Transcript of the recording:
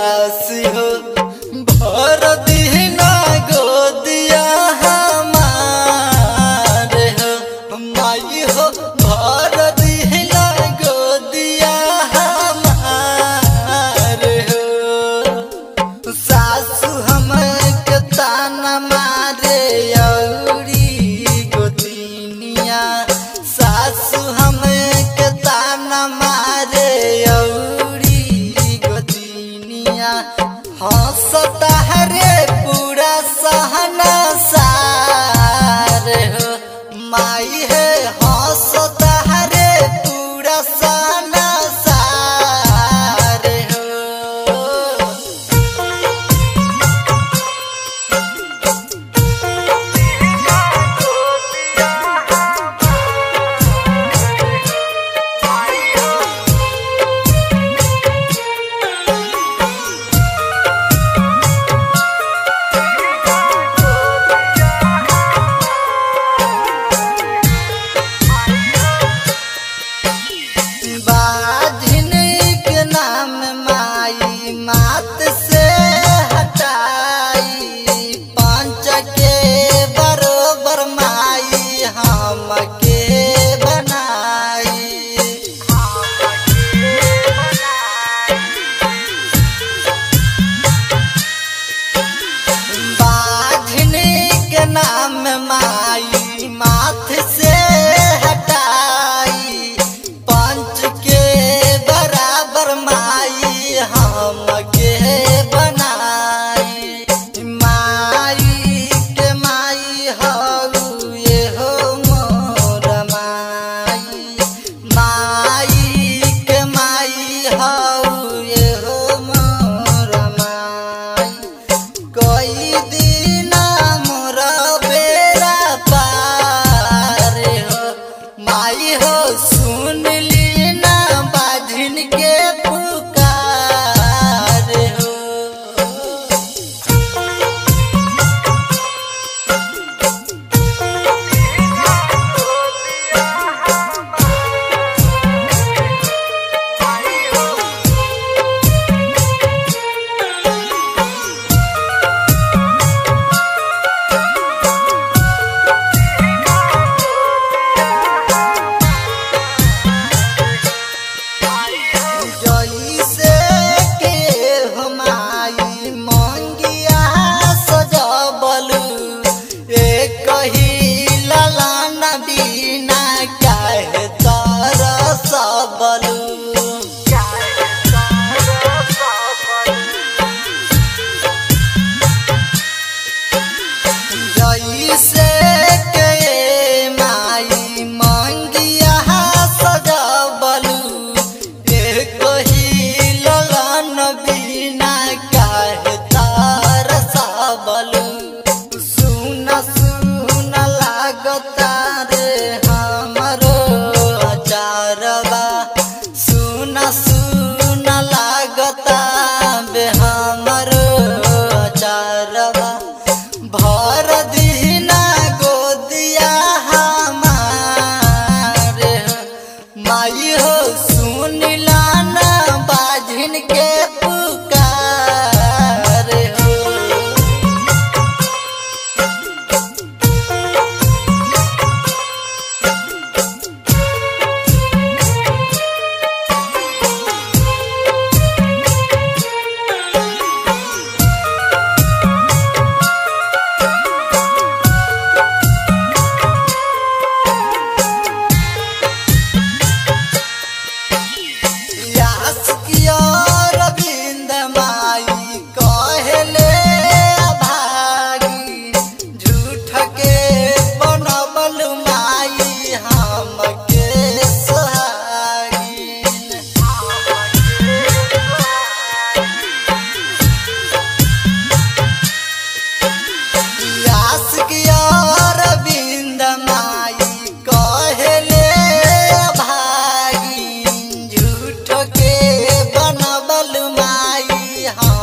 आस हो भर दीना गोदिया हमार हो माई हो भर दीना गोदिया हमार हो। सासु हमके ताना मारे औरी गोतिनिया सासु हमके ताना मारे औरी गोतिनिया हंसता हरे पूरा सहना सार हो माई है हंसता हरे पूरा सहना सार हो। बाधिन के नाम माई मात से हटाई पंच के बरोबर माई हमके बनाई। बाधिन के नाम माई माथ से हटाई पंच के बराबर माई हमके बनाई। माई के माई हऊ ये हो मोर माई माई के माई हऊ ये हो मोर माई। कोई दीना मोर बेरा पार हो माई हो सुन ली ना बाधिन के पुकार हो। जइसे के हमाई मंगिया सजबलू एक ही ललन बिना काहे तरसबलू। जइसे के माई मंगिया सजबलू एक ही ललन बिना काहे तरसबलू। सुन सुन लागता रे हमरो अचारबा सुन सुन लागता बे हमरो अचारबा भर दीना गोदिया हमार हो माई हो सुन लाना बाधिन के पुकार हो। यास किया रविंद माई कहले भागी झूठ के बनबल माई हमके सुहागिन। यास किया रविंद माई कहले भागी झूठ के बनबल माई हम